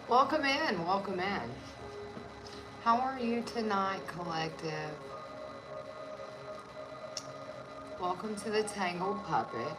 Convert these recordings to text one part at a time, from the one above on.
Welcome in, welcome in. How are you tonight, collective? Welcome to the Tangled Puppet.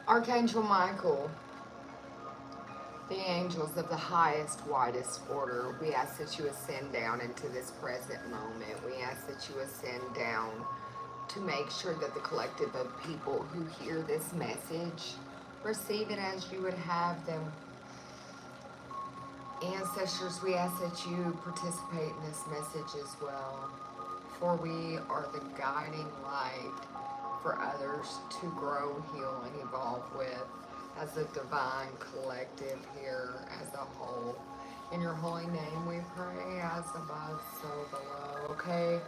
Archangel Michael, the angels of the highest, widest order, we ask that you ascend down into this present moment. We ask that you ascend down to make sure that the collective of people who hear this message receive it as you would have them. Ancestors, we ask that you participate in this message as well, for we are the guiding light for others to grow, heal, and evolve with as a divine collective here as a whole. In your holy name we pray, as above, so below, okay?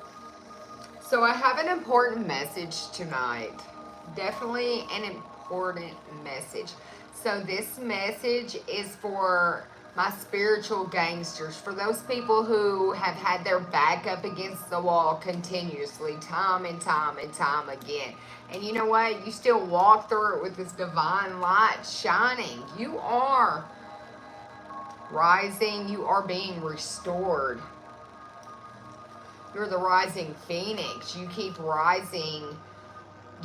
So I have an important message tonight. Definitely an important message. So this message is for my spiritual gangsters, for those people who have had their back up against the wall continuously, time and time and time again. And you know what? You still walk through it with this divine light shining. You are rising. You are being restored. You're the rising phoenix. You keep rising.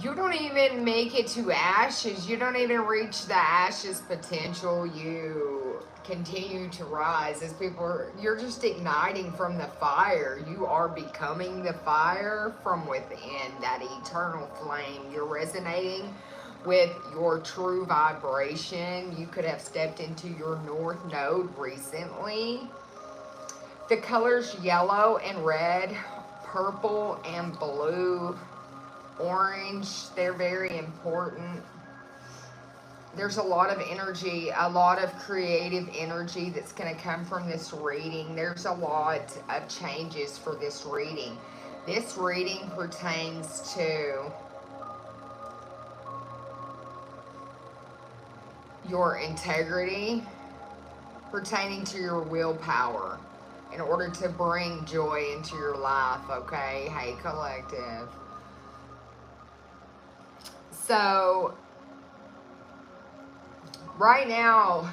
You don't even make it to ashes. You don't even reach the ashes potential. You continue to rise as people are, you're just igniting from the fire. You are becoming the fire from within, that eternal flame. You're resonating with your true vibration. You could have stepped into your north node recently. The colors yellow and red, purple and blue, orange, they're very important. There's a lot of energy, a lot of creative energy that's going to come from this reading. There's a lot of changes for this reading. This reading pertains to your integrity, pertaining to your willpower, in order to bring joy into your life, okay? Hey, collective. So, right now,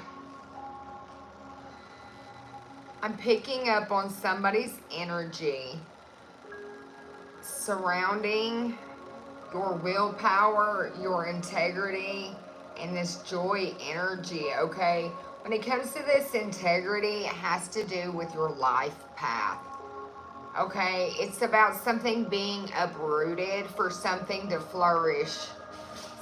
I'm picking up on somebody's energy surrounding your willpower, your integrity, and this joy energy, okay? When it comes to this integrity, it has to do with your life path, okay? It's about something being uprooted for something to flourish.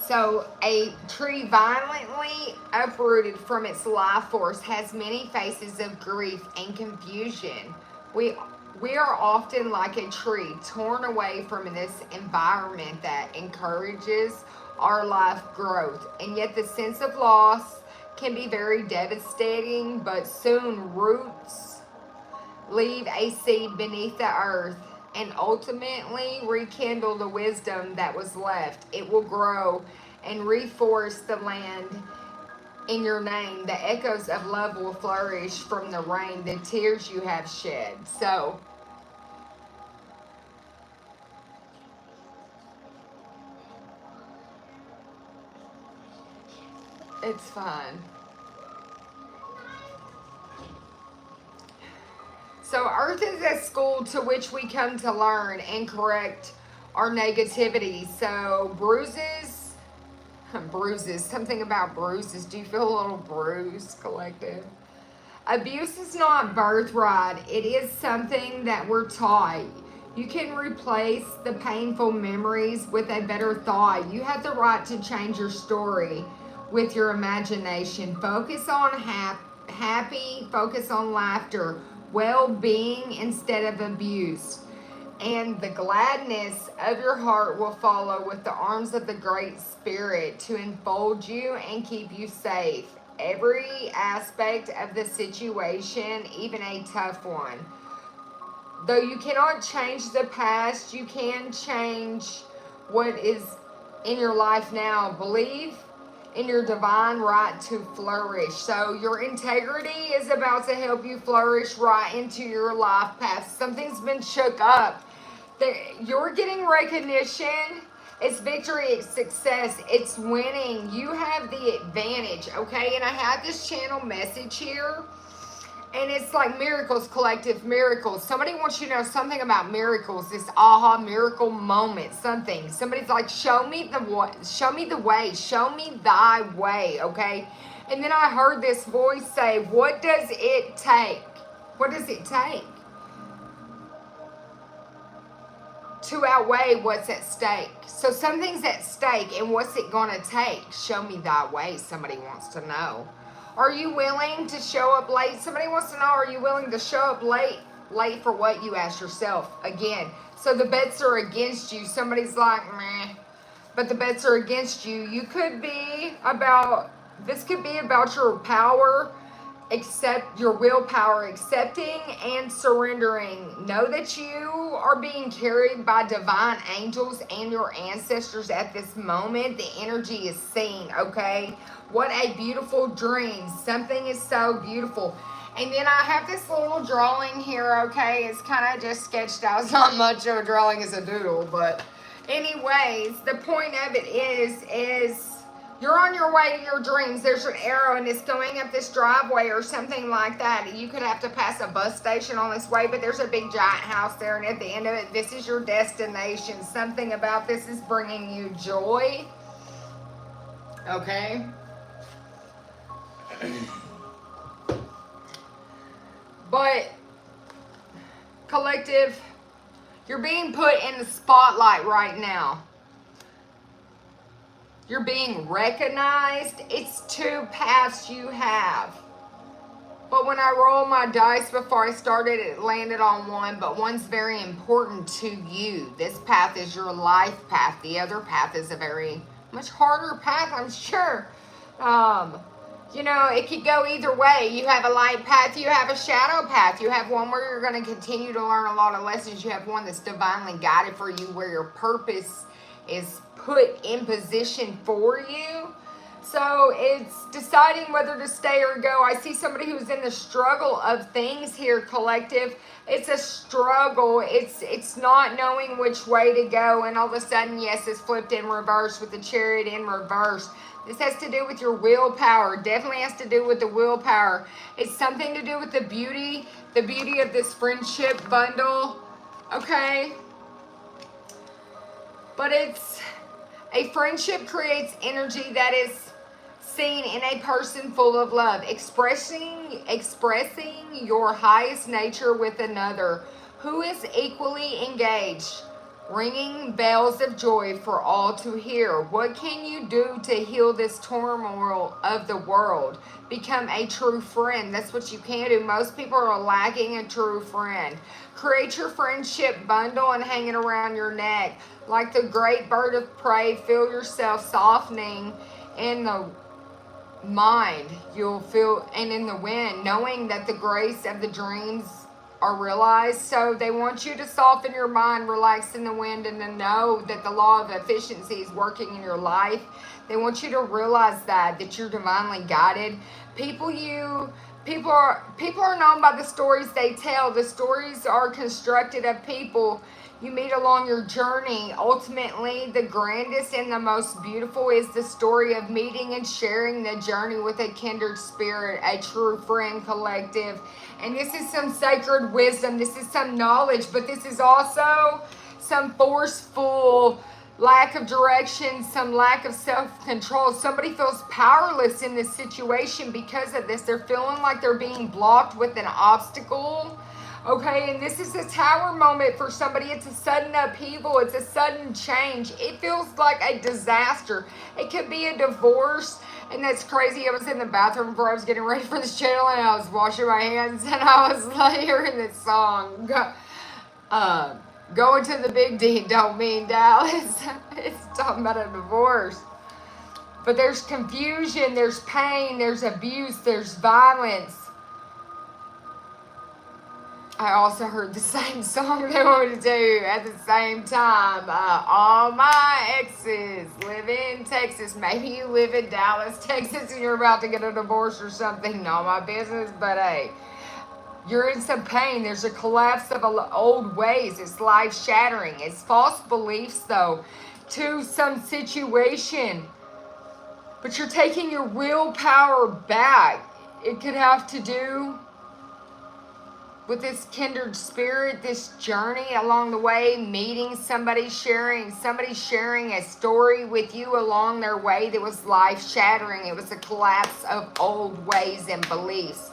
So a tree violently uprooted from its life force has many faces of grief and confusion. We are often like a tree torn away from this environment that encourages our life growth. And yet the sense of loss can be very devastating, but soon roots leave a seed beneath the earth and ultimately rekindle the wisdom that was left. It will grow and reforest the land in your name. The echoes of love will flourish from the rain, the tears you have shed. So, it's fine. So Earth is a school to which we come to learn and correct our negativity. So bruises, something about bruises. Do you feel a little bruised, collective? Abuse is not birthright. It is something that we're taught. You can replace the painful memories with a better thought. You have the right to change your story with your imagination. Focus on happy, focus on laughter, well-being instead of abuse. And the gladness of your heart will follow with the arms of the Great Spirit to enfold you and keep you safe. Every aspect of the situation, even a tough one, Though you cannot change the past, you can change what is in your life now. Believe in your divine right to flourish. So your integrity is about to help you flourish right into your life path. Something's been shook up. You're getting recognition. It's victory, it's success, it's winning. You have the advantage, okay? And I have this channel message here. And it's like miracles, collective miracles. Somebody wants you to know something about miracles. This aha miracle moment, something. Somebody's like, show me the way, show me thy way, okay? And then I heard this voice say, what does it take? What does it take to outweigh what's at stake? So something's at stake, and what's it gonna take? Show me thy way, somebody wants to know. Are you willing to show up late? Somebody wants to know, are you willing to show up late? Late for what, you ask yourself. Again, so the bets are against you. Somebody's like, meh, but the bets are against you. You could be about, this could be about your power, accept your willpower, accepting and surrendering. Know that you are being carried by divine angels and your ancestors at this moment. The energy is seen, okay? What a beautiful dream. Something is so beautiful. And then I have this little drawing here, okay? It's kind of just sketched out. It's not much of a drawing, it's a doodle, but anyways, the point of it is you're on your way to your dreams. There's an arrow and it's going up this driveway or something like that. You could have to pass a bus station on this way, but there's a big giant house there, and at the end of it, this is your destination. Something about this is bringing you joy, okay? But collective, you're being put in the spotlight right now. You're being recognized. It's 2 paths you have. But when I rolled my dice before I started, it landed on one, but one's very important to you. This path is your life path. The other path is a very much harder path, I'm sure. You know, it could go either way. You have a light path, you have a shadow path. You have one where you're going to continue to learn a lot of lessons. You have one that's divinely guided for you, where your purpose is put in position for you. So it's deciding whether to stay or go. I see somebody who's in the struggle of things here, collective. It's a struggle. It's not knowing which way to go. And all of a sudden, yes, it's flipped in reverse with the Chariot in reverse. This has to do with your willpower. Definitely has to do with the willpower. It's something to do with the beauty of this friendship bundle. Okay? But it's a friendship creates energy that is seen in a person full of love, expressing your highest nature with another who is equally engaged, ringing bells of joy for all to hear. What can you do to heal this turmoil of the world? Become a true friend. That's what you can do. Most people are lacking a true friend. Create your friendship bundle and hang it around your neck. Like the great bird of prey, feel yourself softening in the mind. You'll feel, and in the wind, knowing that the grace of the dreams are realized. So they want you to soften your mind, relax in the wind, and to know that the law of efficiency is working in your life. They want you to realize that you're divinely guided. People are known by the stories they tell. The stories are constructed of people you meet along your journey. Ultimately, the grandest and the most beautiful is the story of meeting and sharing the journey with a kindred spirit, a true friend, collective. And this is some sacred wisdom. This is some knowledge, but this is also some forceful lack of direction, some lack of self-control. Somebody feels powerless in this situation because of this. They're feeling like they're being blocked with an obstacle. Okay, and this is a tower moment for somebody. It's a sudden upheaval. It's a sudden change. It feels like a disaster. It could be a divorce. And that's crazy. I was in the bathroom before I was getting ready for this channel, and I was washing my hands, and I was like hearing this song. Going to the big D don't mean Dallas. It's talking about a divorce. But there's confusion, there's pain, there's abuse, there's violence. I also heard the same song they wanted to do at the same time. All my exes live in Texas. Maybe you live in Dallas, Texas, and you're about to get a divorce or something. Not my business, but hey, you're in some pain. There's a collapse of old ways. It's life shattering. It's false beliefs, though, to some situation. But you're taking your willpower back. It could have to do with this kindred spirit, this journey along the way, meeting somebody, sharing a story with you along their way that was life-shattering. It was a collapse of old ways and beliefs.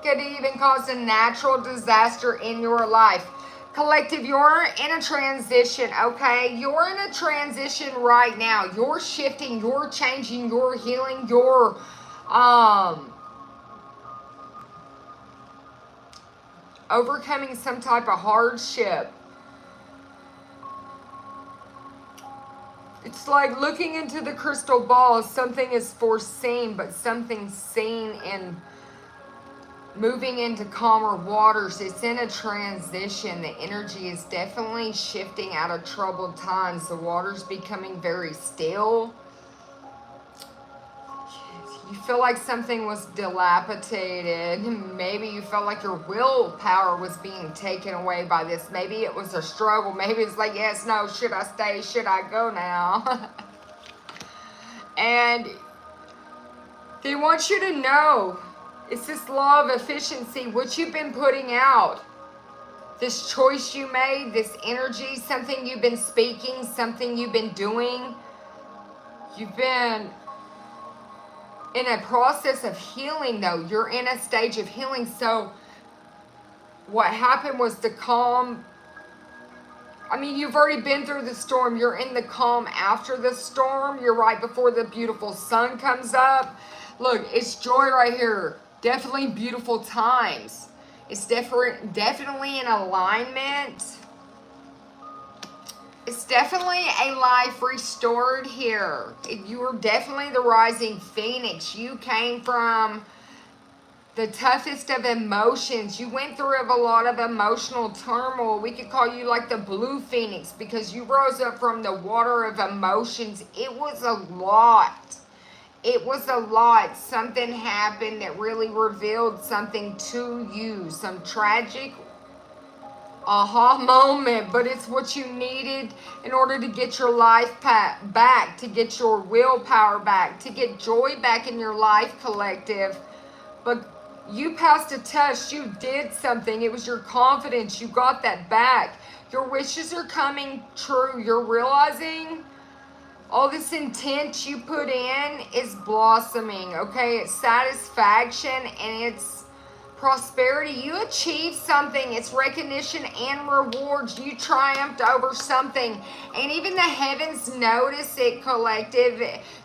Could even cause a natural disaster in your life. Collective, you're in a transition, okay? You're in a transition right now. You're shifting, you're changing, you're healing, you're overcoming some type of hardship. It's like looking into the crystal ball. Something is foreseen, but something's seen and moving into calmer waters. It's in a transition. The energy is definitely shifting out of troubled times. The water's becoming very still. You feel like something was dilapidated. Maybe you felt like your willpower was being taken away by this. Maybe it was a struggle. Maybe it's like, yes, no, should I stay? Should I go now? And they want you to know, it's this law of efficiency, what you've been putting out. This choice you made, this energy, something you've been speaking, something you've been doing. You've been in a process of healing, though. You're in a stage of healing. So what happened was the calm. I mean, you've already been through the storm. You're in the calm after the storm. You're right before the beautiful sun comes up. Look, it's joy right here. Definitely beautiful times. It's definitely in alignment. It's definitely a life restored here. You were definitely the rising phoenix. You came from the toughest of emotions. You went through a lot of emotional turmoil. We could call you like the blue phoenix because you rose up from the water of emotions. It was a lot. It was a lot. Something happened that really revealed something to you. Some tragic aha moment, but it's what you needed in order to get your life back, to get your willpower back, to get joy back in your life, collective. But you passed a test. You did something. It was your confidence. You got that back. Your wishes are coming true. You're realizing all this intent you put in is blossoming, okay? It's satisfaction and it's prosperity. You achieved something. It's recognition and rewards. You triumphed over something. And even the heavens notice it, collective.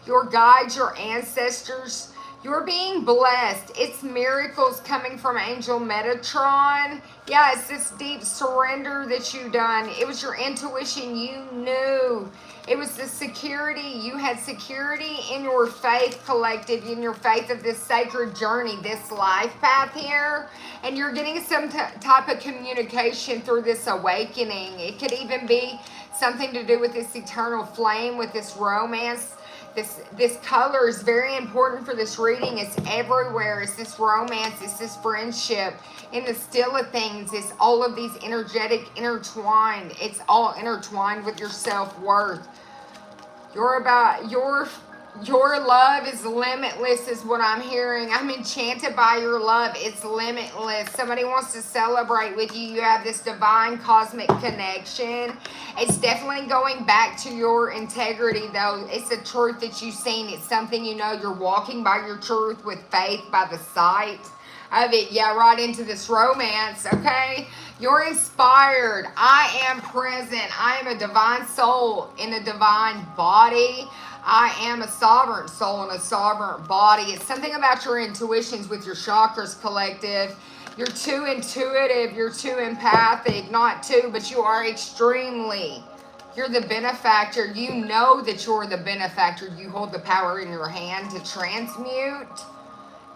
Your guides, your ancestors. You're being blessed. It's miracles coming from Angel Metatron. Yeah, it's this deep surrender that you've done. It was your intuition. You knew. It was the security. You had security in your faith, collective, in your faith of this sacred journey, this life path here. And you're getting some type of communication through this awakening. It could even be something to do with this eternal flame, with this romance. This color is very important for this reading. It's everywhere. It's this romance. It's this friendship. In the still of things, it's all of these energetic intertwined. It's all intertwined with your self-worth. Your love is limitless is what I'm hearing. I'm enchanted by your love. It's limitless. Somebody wants to celebrate with you. You have this divine cosmic connection. It's definitely going back to your integrity, though. It's a truth that you've seen. It's something you know. You're walking by your truth with faith, by the sight of it. Yeah, right into this romance, okay? You're inspired. I am present. I am a divine soul in a divine body. I am a sovereign soul in a sovereign body. It's something about your intuitions with your chakras, collective. You're too intuitive. You're too empathic. Not too, but you are extremely. You're the benefactor. You know that you're the benefactor. You hold the power in your hand to transmute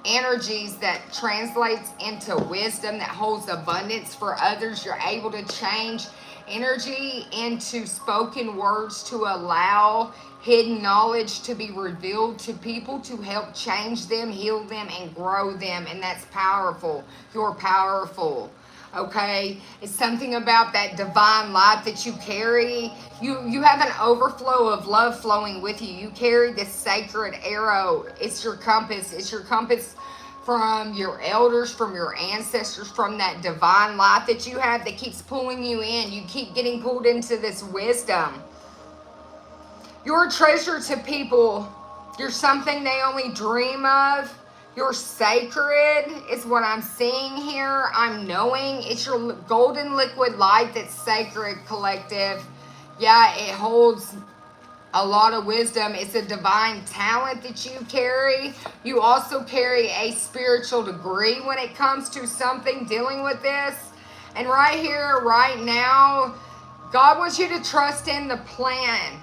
energies that translates into wisdom, that holds abundance for others. You're able to change energy into spoken words to allow hidden knowledge to be revealed to people to help change them, heal them, and grow them. And that's powerful. You're powerful. Okay, it's something about that divine light that you carry. You have an overflow of love flowing with you. You carry this sacred arrow. It's your compass. It's your compass from your elders, from your ancestors, from that divine light that you have that keeps pulling you in. You keep getting pulled into this wisdom. You're a treasure to people. You're something they only dream of. You're sacred is what I'm seeing here. I'm knowing it's your golden liquid light that's sacred, collective. Yeah, it holds a lot of wisdom. It's a divine talent that you carry. You also carry a spiritual degree when it comes to something dealing with this. And right here, right now, God wants you to trust in the plan.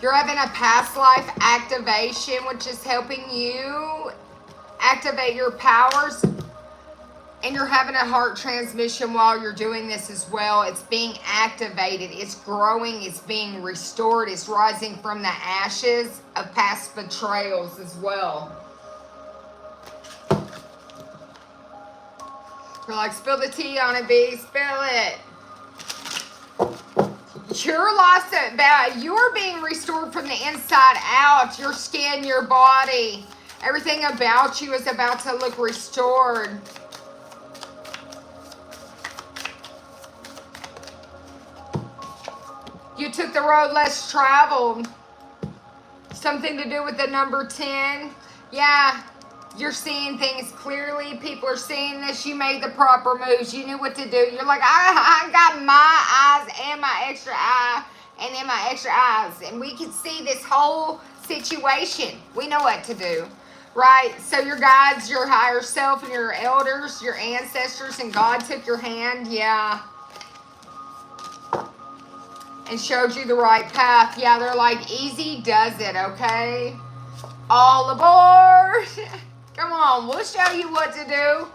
You're having a past life activation, which is helping you activate your powers. And you're having a heart transmission while you're doing this as well. It's being activated. It's growing. It's being restored. It's rising from the ashes of past betrayals as well. You're like, spill the tea on it, B. Spill it. Your loss of value, you're being restored from the inside out. Your skin, your body, everything about you is about to look restored. You took the road less traveled. Something to do with the number 10. Yeah, you're seeing things clearly. People are seeing this. You made the proper moves. You knew what to do. You're like, I got my eyes and my extra eye and then my extra eyes. And we can see this whole situation. We know what to do, right? So your guides, your higher self, and your elders, your ancestors, and God took your hand, yeah, and showed you the right path. Yeah, they're like, easy does it, okay? All aboard. Come on, we'll show you what to do.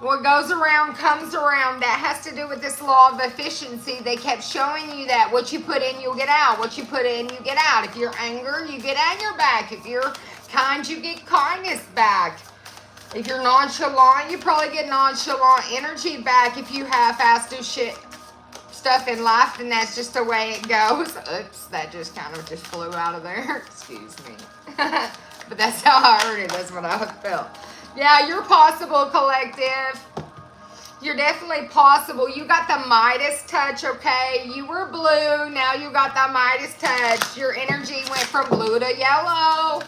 What goes around comes around. That has to do with this law of efficiency. They kept showing you that what you put in, you'll get out. What you put in, you get out. If you're anger, you get anger back. If you're kind, you get kindness back. If you're nonchalant, you probably get nonchalant energy back. If you half-ass do stuff in life, then that's just the way it goes. Oops, that just kind of just flew out of there. Excuse me. But that's how I heard it. That's what I felt. Yeah, you're possible, collective. You're definitely possible. You got the Midas touch, okay? You were blue. Now you got the Midas touch. Your energy went from blue to yellow.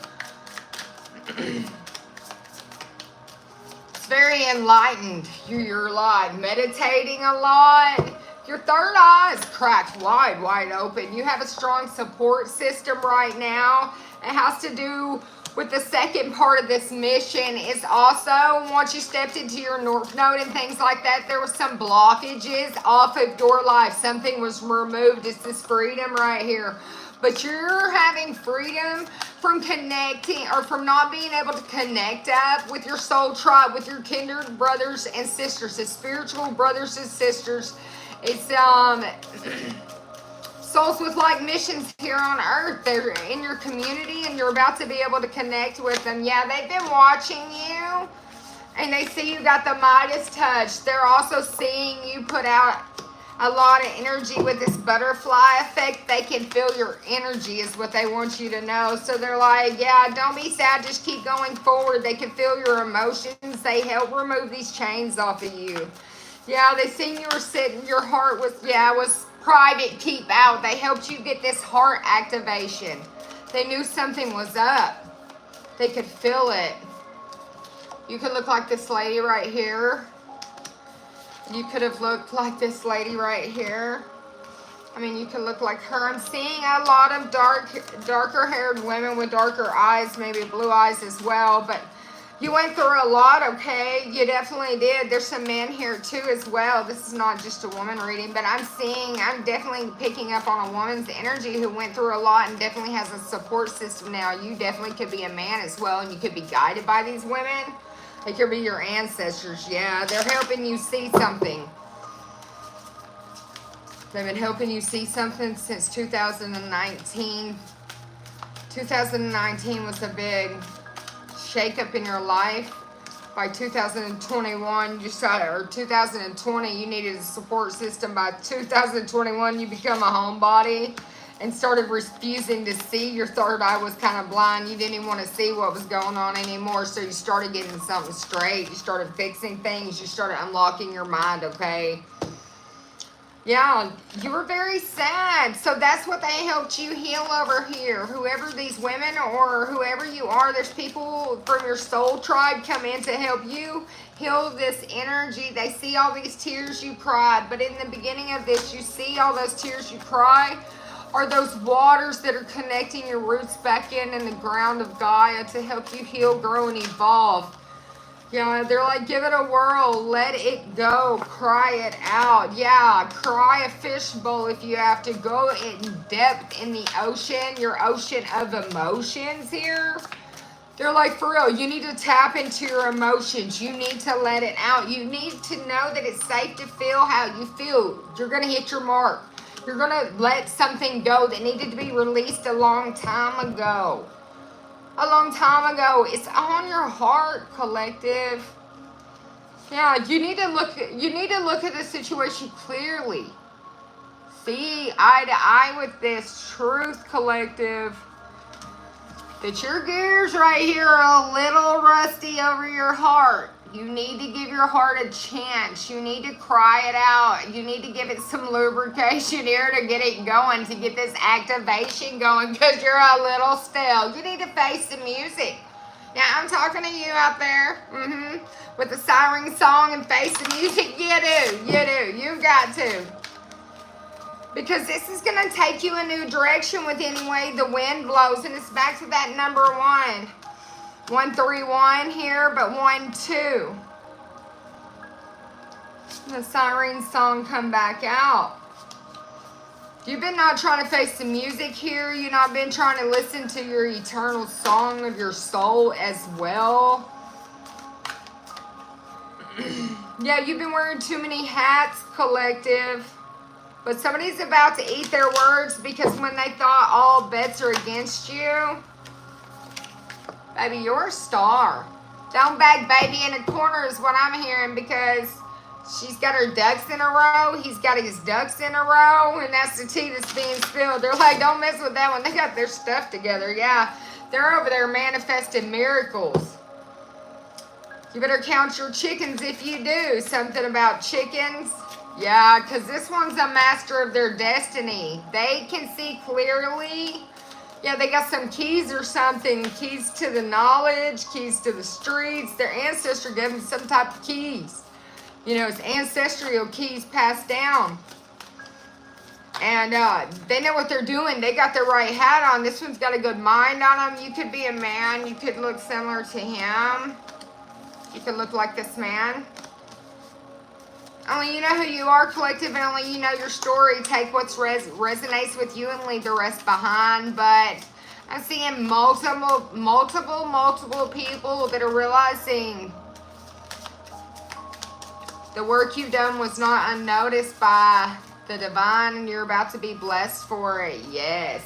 It's very enlightened. You're like meditating a lot. Your third eye is cracked wide open. You have a strong support system right now. It has to do with the second part of this mission. Is also, once you stepped into your North Node and things like that, there was some blockages off of your life. Something was removed. It's this freedom right here. But you're having freedom from connecting, or from not being able to connect up with your soul tribe, with your kindred brothers and sisters, the spiritual brothers and sisters. It's souls with like missions here on earth. They're in your community and you're about to be able to connect with them. Yeah, they've been watching you and they see you got the Midas touch. They're also seeing you put out a lot of energy with this butterfly effect. They can feel your energy is what they want you to know. So they're like, yeah, don't be sad. Just keep going forward. They can feel your emotions. They help remove these chains off of you. Yeah, they seen you were sitting, your heart was, was private, keep out. They helped you get this heart activation. They knew something was up. They could feel it. You could look like this lady right here. You could have looked like this lady right here. I mean, you could look like her. I'm seeing a lot of darker haired women with darker eyes, maybe blue eyes as well, but You went through a lot, okay? You definitely did. There's some men here too as well. This is not just a woman reading, but I'm definitely picking up on a woman's energy who went through a lot and definitely has a support system now. You definitely could be a man as well, and you could be guided by these women. They could be your ancestors. Yeah, they're helping you see something. They've been helping you see something since 2019. 2019 was a big shake-up in your life. By 2021, you started, or 2020, you needed a support system. By 2021, you become a homebody and started refusing to see. Your third eye was kind of blind. You didn't even want to see what was going on anymore, so you started getting something straight. You started fixing things. You started unlocking your mind, okay? Yeah, you were very sad. So that's what they helped you heal over here. Whoever these women or whoever you are, there's people from your soul tribe come in to help you heal this energy. They see all these tears you cried. But in the beginning of this, you see all those tears you cry are those waters that are connecting your roots back in the ground of Gaia to help you heal, grow, and evolve. Yeah, they're like, give it a whirl, let it go, cry it out. Yeah, cry a fishbowl if you have to. Go in depth in the ocean, your ocean of emotions here. They're like, for real, you need to tap into your emotions. You need to let it out. You need to know that it's safe to feel how you feel. You're going to hit your mark. You're going to let something go that needed to be released a long time ago. A long time ago. It's on your heart, collective. Yeah, you need to look at the situation clearly. See eye to eye with this truth, collective. That your gears right here are a little rusty over your heart. You need to give your heart a chance. You need to cry it out. You need to give it some lubrication here to get it going, to get this activation going, because you're a little stale. You need to face the music. Now, I'm talking to you out there, with the siren song and face the music. You do. You've got to. Because this is going to take you a new direction with any way the wind blows. And it's back to that number 1. 131 here, but 1-2. The siren song come back out. You've been not trying to face the music here. You've not been trying to listen to your eternal song of your soul as well. Yeah, you've been wearing too many hats, collective. But somebody's about to eat their words because when they thought all bets are against you, baby, you're a star. Don't beg baby in a corner is what I'm hearing, because she's got her ducks in a row. He's got his ducks in a row. And that's the tea that's being spilled. They're like, don't mess with that one. They got their stuff together. Yeah, they're over there manifesting miracles. You better count your chickens if you do. Something about chickens. Yeah, because this one's a master of their destiny. They can see clearly. Yeah, they got some keys or something. Keys to the knowledge, keys to the streets. Their ancestor gave them some type of keys. You know, it's ancestral keys passed down. And they know what they're doing. They got their right hat on. This one's got a good mind on them. You could be a man. You could look similar to him. You could look like this man. Only you know who you are, collective, and only you know your story. Take what resonates with you and leave the rest behind. But I'm seeing multiple people that are realizing the work you've done was not unnoticed by the divine, and you're about to be blessed for it. Yes,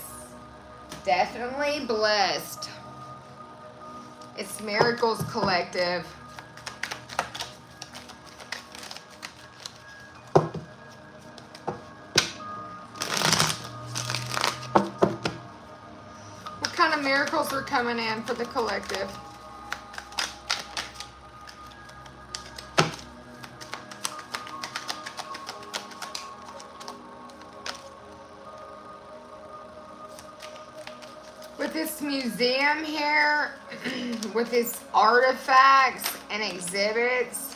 definitely blessed. It's miracles, collective. Miracles are coming in for the collective. With this museum here, with its artifacts and exhibits,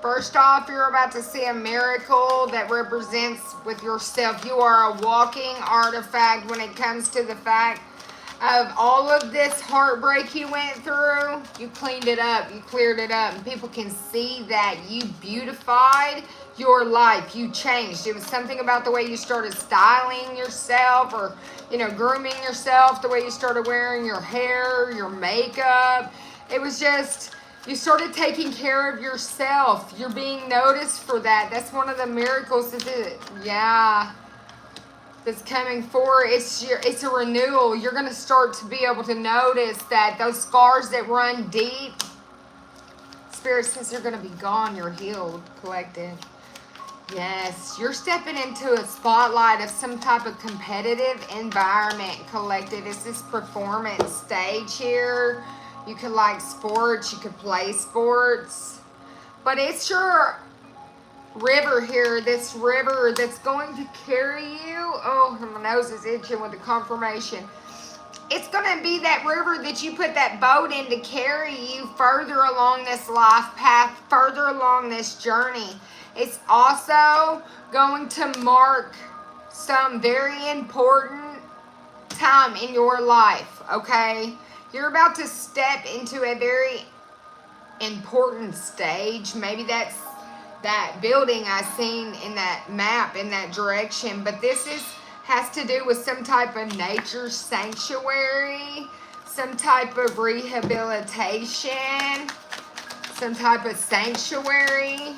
First off, you're about to see a miracle that represents with yourself. You are a walking artifact when it comes to the fact of all of this heartbreak you went through. You cleaned it up. You cleared it up. And people can see that you beautified your life. You changed. It was something about the way you started styling yourself, or, you know, grooming yourself, the way you started wearing your hair, your makeup. It was just, you started taking care of yourself. You're being noticed for that. That's one of the miracles. Yeah, that's coming forward. It's a renewal. You're going to start to be able to notice that those scars that run deep, Spirit says they're going to be gone. You're healed, collective. Yes, you're stepping into a spotlight of some type of competitive environment, collective. It's this performance stage here. You could like sports, you could play sports. But it's your river here, this river that's going to carry you. Oh, my nose is itching with the confirmation. It's going to be that river that you put that boat in to carry you further along this life path, further along this journey. It's also going to mark some very important time in your life, okay? You're about to step into a very important stage. Maybe that's that building I seen in that map, in that direction. But this has to do with some type of nature sanctuary, some type of rehabilitation, some type of sanctuary.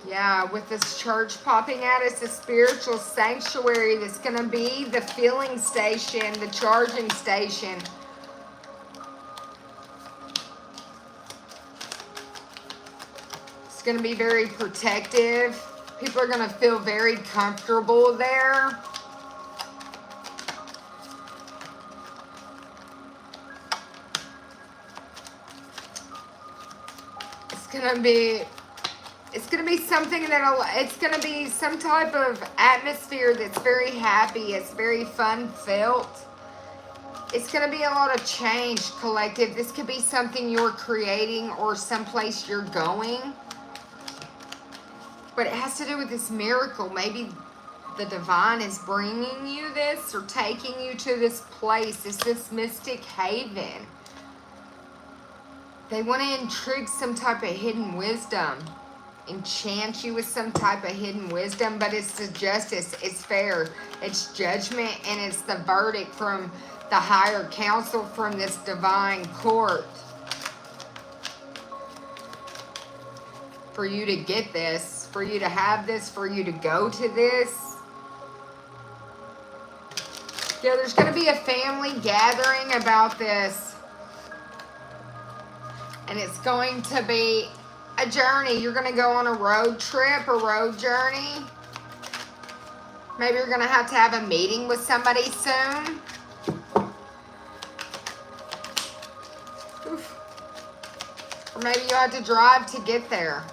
Yeah, with this church popping out, it's a spiritual sanctuary that's going to be the filling station, the charging station. It's going to be very protective. People are going to feel very comfortable there. It's going to be something it's going to be some type of atmosphere that's very happy. It's very fun filled. It's going to be a lot of change, collective. This could be something you're creating or someplace you're going. But it has to do with this miracle. Maybe the divine is bringing you this or taking you to this place. It's this mystic haven. They want to intrigue some type of hidden wisdom. Enchant you with some type of hidden wisdom, but it's the justice, it's fair, it's judgment, and it's the verdict from the higher council, from this divine court. For you to get this, for you to have this, for you to go to this. Yeah, there's going to be a family gathering about this. And it's going to be a journey. You're going to go on a road trip, a road journey. Maybe you're going to have a meeting with somebody soon. Oof. Or maybe you have to drive to get there.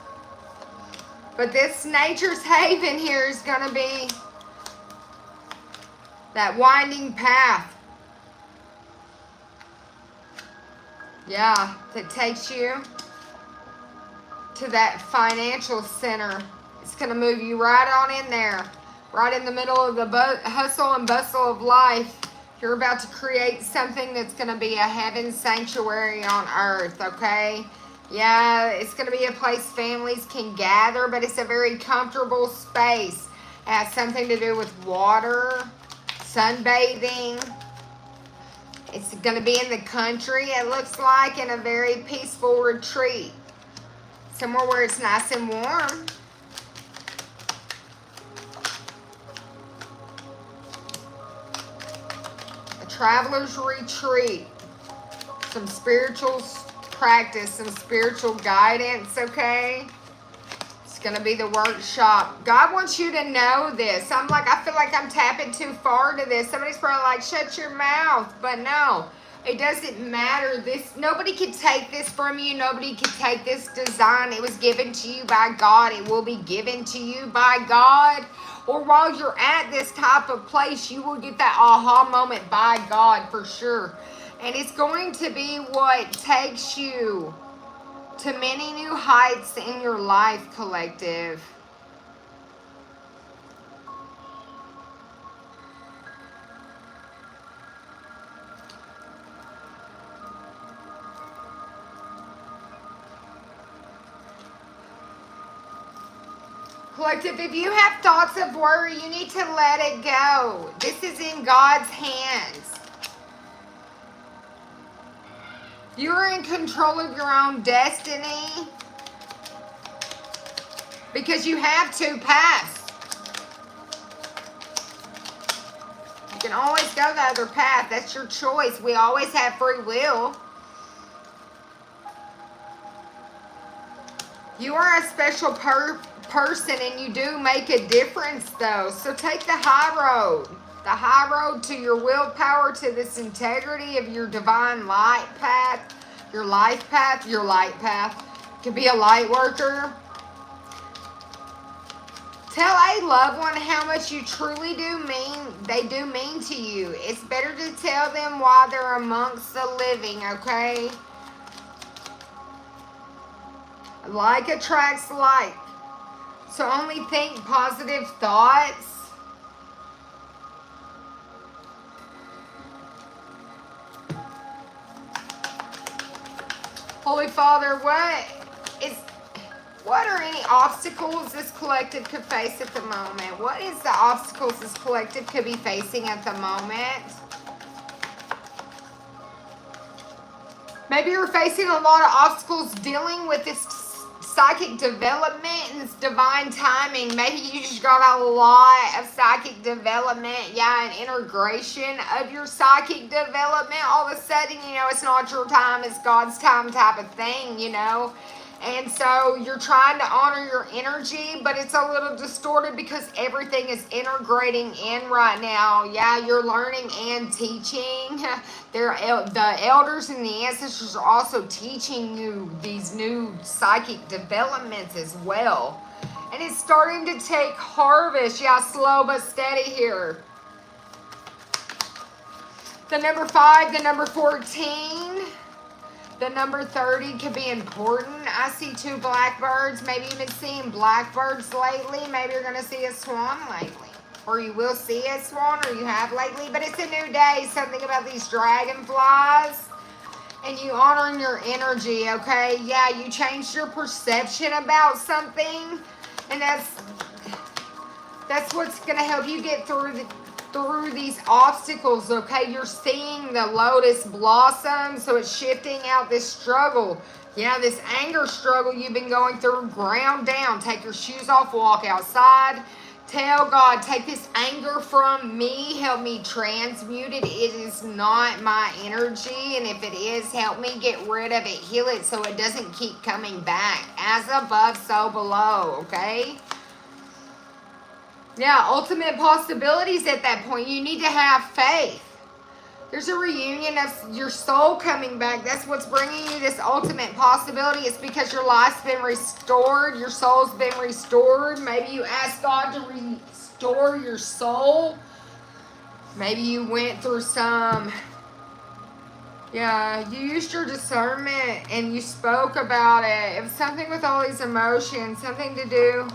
But this nature's haven here is going to be that winding path. Yeah, that takes you to that financial center. It's going to move you right on in there, right in the middle of the hustle and bustle of life. You're about to create something that's going to be a heaven sanctuary on earth, okay? Yeah, it's going to be a place families can gather, but it's a very comfortable space. It has something to do with water, sunbathing. It's going to be in the country, it looks like, in a very peaceful retreat. Somewhere where it's nice and warm. A traveler's retreat. Some spiritual practice, some spiritual guidance, okay? It's going to be the workshop. God wants you to know this. I feel like I'm tapping too far to this. Somebody's probably like, shut your mouth. But no. It doesn't matter. Nobody can take this from you. Nobody can take this design. It was given to you by God. It will be given to you by God. Or while you're at this type of place, you will get that aha moment by God for sure. And it's going to be what takes you to many new heights in your life, collective. Collective, if you have thoughts of worry, you need to let it go. This is in God's hands. You're in control of your own destiny because you have two paths. You can always go the other path. That's your choice. We always have free will. You are a special person and you do make a difference though. So take the high road. The high road to your willpower, to this integrity of your divine light path, your life path, your light path. Could be a light worker. Tell a loved one how much you truly they do mean to you. It's better to tell them while they're amongst the living, okay? Like attracts like. So only think positive thoughts. Holy Father, what are any obstacles this collective could face at the moment? What is the obstacles this collective could be facing at the moment? Maybe you're facing a lot of obstacles dealing with this psychic development and this divine timing. Maybe you just got a lot of psychic development, and integration of your psychic development. All of a sudden, it's not your time, it's God's time type of thing, And so you're trying to honor your energy, but it's a little distorted because everything is integrating in right now. Yeah, you're learning and teaching. The elders and the ancestors are also teaching you these new psychic developments as well. And it's starting to take harvest. Yeah, slow but steady here. The number 5, the number 14. The number 30 could be important. I see 2 blackbirds. Maybe you've been seeing blackbirds lately. Maybe you're going to see a swan lately. Or you will see a swan, or you have lately. But it's a new day. Something about these dragonflies. And you honoring your energy, okay? Yeah, you changed your perception about something. And that's what's going to help you get through these obstacles, okay? You're seeing the lotus blossom, so it's shifting out this struggle. Yeah, this anger struggle you've been going through, ground down. Take your shoes off, walk outside. Tell God, take this anger from me, help me transmute it. It is not my energy, and if it is, help me get rid of it, heal it so it doesn't keep coming back. As above, so below, okay? Yeah, ultimate possibilities at that point. You need to have faith. There's a reunion of your soul coming back. That's what's bringing you this ultimate possibility. It's because your life's been restored. Your soul's been restored. Maybe you asked God to restore your soul. Maybe you went through you used your discernment and you spoke about it. It was something with all these emotions, something to do.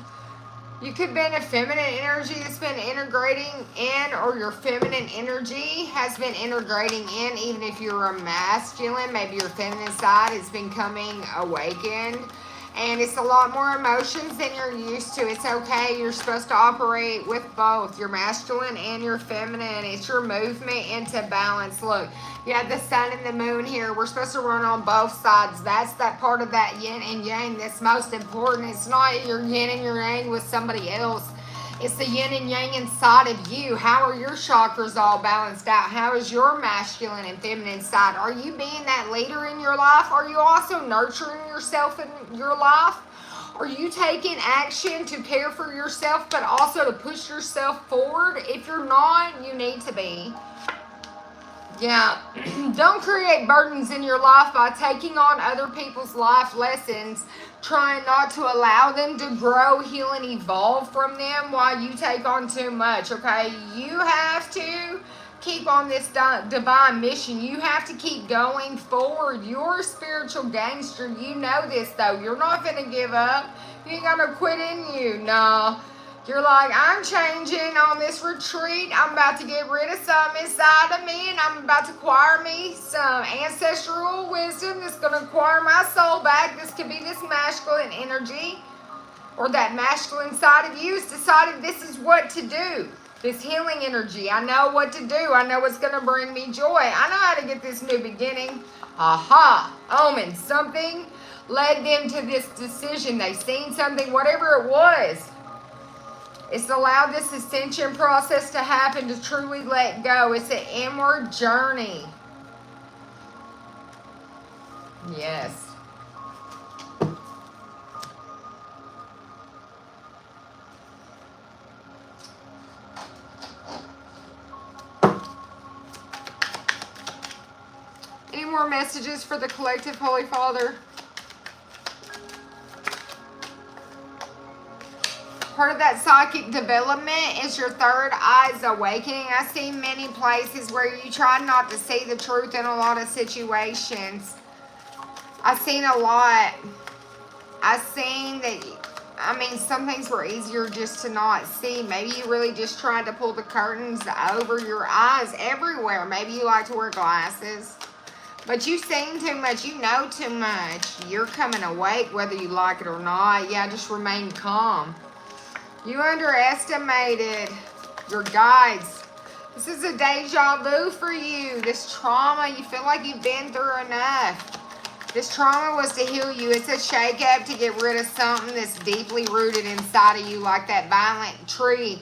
You could be in a feminine energy that's been integrating in, or your feminine energy has been integrating in, even if you're a masculine. Maybe your feminine side has been coming awakened. And it's a lot more emotions than you're used to. It's okay. You're supposed to operate with both your masculine and your feminine. It's your movement into balance. Look, you have the sun and the moon here. We're supposed to run on both sides. That's that part of that yin and yang that's most important. It's not your yin and your yang with somebody else. It's the yin and yang inside of you. How are your chakras all balanced out? How is your masculine and feminine side? Are you being that leader in your life? Are you also nurturing yourself in your life? Are you taking action to care for yourself, but also to push yourself forward? If you're not, you need to be. Yeah, don't create burdens in your life by taking on other people's life lessons, trying not to allow them to grow, heal, and evolve from them while you take on too much, okay? You have to keep on this divine mission. You have to keep going forward. You're a spiritual gangster. You know this, though. You're not going to give up. You ain't going to quit in you. No. You're like, I'm changing on this retreat. I'm about to get rid of something inside of me, and I'm about to acquire me some ancestral wisdom that's going to acquire my soul back. This could be this masculine energy, or that masculine side of you has decided this is what to do. This healing energy. I know what to do. I know what's going to bring me joy. I know how to get this new beginning. Aha. Omen. Something led them to this decision. They seen something, whatever it was. It's allowed this ascension process to happen, to truly let go. It's an inward journey. Yes. Any more messages for the collective, Holy Father? Part of that psychic development is your third eye's awakening. I see many places where you try not to see the truth in a lot of situations. I've seen a lot. I've seen that, I mean, some things were easier just to not see. Maybe you really just tried to pull the curtains over your eyes everywhere. Maybe you like to wear glasses. But you've seen too much. You know too much. You're coming awake whether you like it or not. Yeah, just remain calm. You underestimated your guides. This is a deja vu for you. This trauma, you feel like you've been through enough. This trauma was to heal you. It's a shake-up to get rid of something that's deeply rooted inside of you, like that violent tree.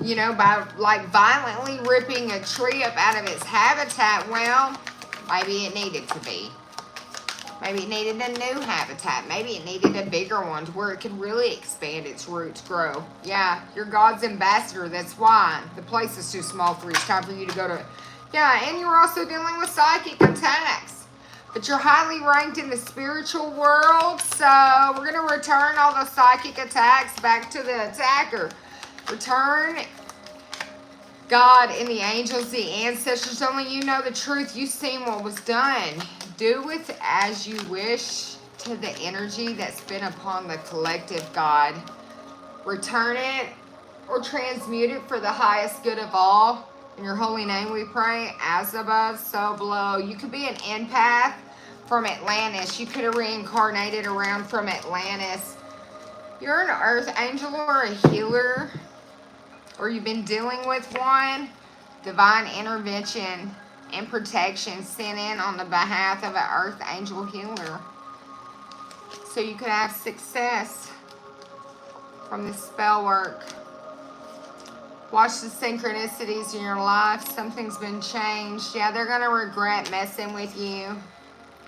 You know, by like violently ripping a tree up out of its habitat. Well, maybe it needed to be. Maybe it needed a new habitat. Maybe it needed a bigger one to where it could really expand its roots, grow. Yeah, you're God's ambassador. That's why. The place is too small for you. It's time for you to go to... Yeah, and you're also dealing with psychic attacks. But you're highly ranked in the spiritual world. So we're going to return all those psychic attacks back to the attacker. Return God and the angels, the ancestors. Only you know the truth. You've seen what was done. Do with as you wish to the energy that's been upon the collective, God. Return it or transmute it for the highest good of all. In your holy name we pray, as above, so below. You could be an empath from Atlantis. You could have reincarnated around from Atlantis. You're an earth angel or a healer, or you've been dealing with one. Divine intervention and protection sent in on the behalf of an earth angel healer. So you could have success from this spell work. Watch the synchronicities in your life. Something's been changed. Yeah, they're going to regret messing with you.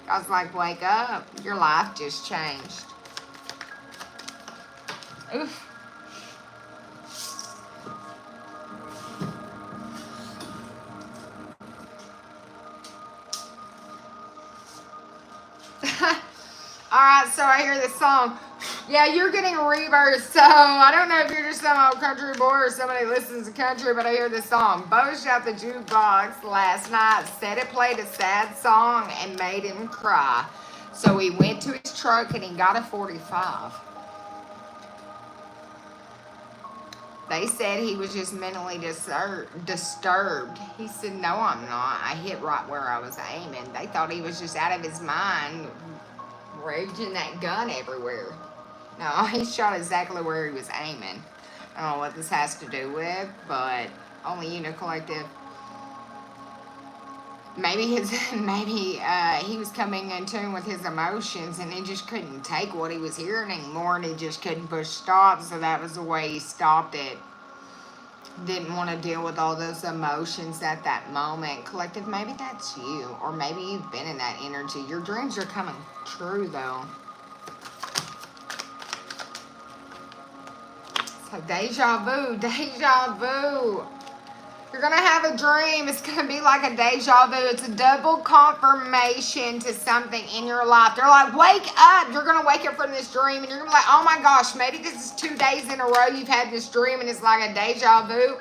God's like, wake up. Your life just changed. Oof. Alright, so I hear this song. Yeah, you're getting a reverse, so I don't know if you're just some old country boy or somebody who listens to country, but I hear this song. Bo shot the jukebox last night, said it played a sad song and made him cry. So he went to his truck and he got a 45. They said he was just mentally disturbed. He said, no, I'm not. I hit right where I was aiming. They thought he was just out of his mind, raging that gun everywhere. No, he shot exactly where he was aiming. I don't know what this has to do with, but only you know, collective. Maybe he was coming in tune with his emotions and he just couldn't take what he was hearing anymore, and he just couldn't push stop, so that was the way he stopped it. Didn't want to deal with all those emotions at that moment. Collective, maybe that's you, or maybe you've been in that energy. Your dreams are coming true, though. So deja vu, deja vu. You're going to have a dream. It's going to be like a deja vu. It's a double confirmation to something in your life. They're like, wake up. You're going to wake up from this dream, and you're going to be like, oh my gosh, maybe this is 2 days in a row you've had this dream, and it's like a deja vu.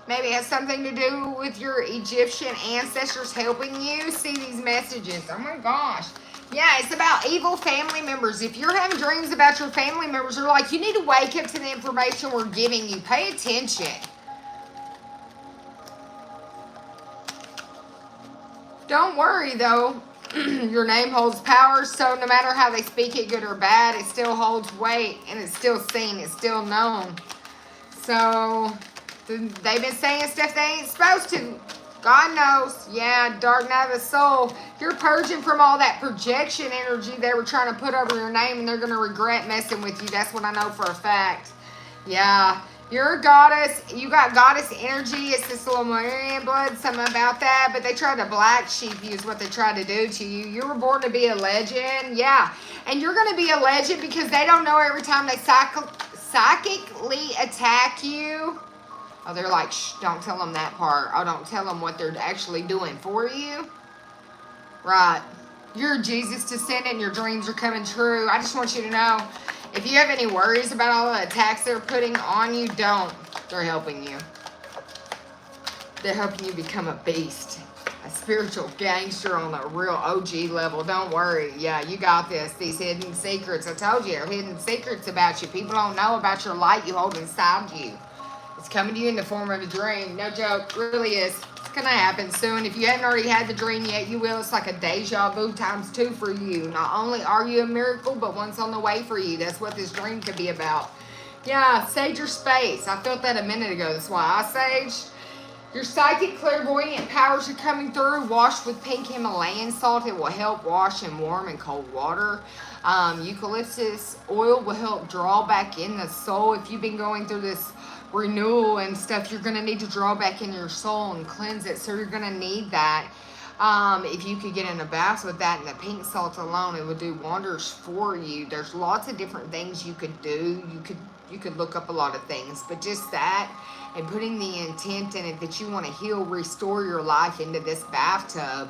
Maybe it has something to do with your Egyptian ancestors helping you see these messages. Oh my gosh. Yeah, it's about evil family members. If you're having dreams about your family members, they're like, you need to wake up to the information we're giving you. Pay attention. Don't worry, though. Your name holds power, so no matter how they speak it, good or bad, it still holds weight, and it's still seen. It's still known. So, they've been saying stuff they ain't supposed to. God knows. Yeah, dark night of the soul. You're purging from all that projection energy they were trying to put over your name, and they're going to regret messing with you. That's what I know for a fact. Yeah. You're a goddess. You got goddess energy. It's this little Marian blood, something about that. But they tried to black sheep you is what they tried to do to you. You were born to be a legend. Yeah. And you're going to be a legend because they don't know every time they psychically attack you. Oh, they're like, shh, don't tell them that part. Oh, don't tell them what they're actually doing for you. Right. You're Jesus descendant. Your dreams are coming true. I just want you to know, if you have any worries about all the attacks they're putting on you, don't. They're helping you. They're helping you become a beast. A spiritual gangster on a real OG level. Don't worry. Yeah, you got this. These hidden secrets. I told you, there are hidden secrets about you. People don't know about your light you hold inside you. It's coming to you in the form of a dream. No joke. Really is. It's going to happen soon. If you haven't already had the dream yet, you will. It's like a deja vu times 2 for you. Not only are you a miracle, but one's on the way for you. That's what this dream could be about. Yeah, sage your space. I felt that a minute ago. That's why I saged. Your psychic clairvoyant powers are coming through. Washed with pink Himalayan salt. It will help wash in warm and cold water. Eucalyptus oil will help draw back in the soul. If you've been going through this renewal and stuff, you're going to need to draw back in your soul and cleanse it. So you're going to need that. If you could get in a bath with that and the pink salt alone, it would do wonders for you. There's lots of different things you could do. You could look up a lot of things, but just that and putting the intent in it that you want to heal, restore your life into this bathtub.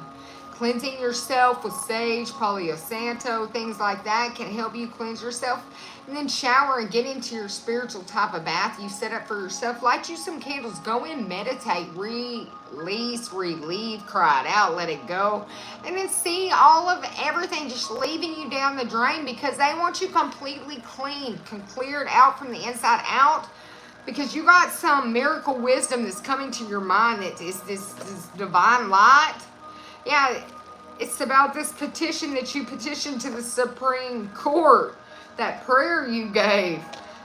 Cleansing yourself with sage, Palo Santo, things like that can help you cleanse yourself. And then shower and get into your spiritual type of bath you set up for yourself. Light you some candles. Go in, meditate, release, relieve, cry it out, let it go. And then see all of everything just leaving you down the drain because they want you completely clean, cleared out from the inside out. Because you got some miracle wisdom that's coming to your mind that is this divine light. Yeah, it's about this petition that you petitioned to the Supreme Court. That prayer you gave.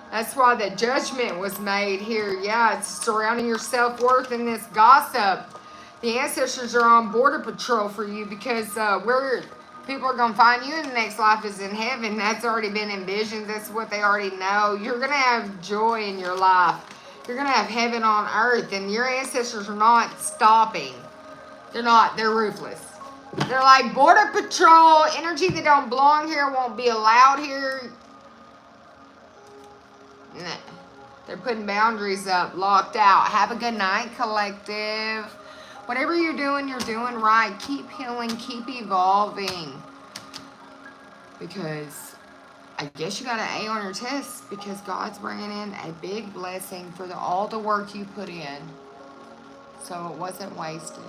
That's why the judgment was made here. Yeah, it's surrounding your self-worth in this gossip. The ancestors are on border patrol for you because where people are going to find you in the next life is in heaven. That's already been envisioned. That's what they already know. You're going to have joy in your life. You're going to have heaven on earth. And your ancestors are not stopping. They're not. They're ruthless. They're like border patrol. Energy that don't belong here won't be allowed here. Nah. They're putting boundaries up, locked out. Have a good night, collective. Whatever you're doing right. Keep healing, keep evolving. Because I guess you got an A on your test because God's bringing in a big blessing for all the work you put in. So it wasn't wasted.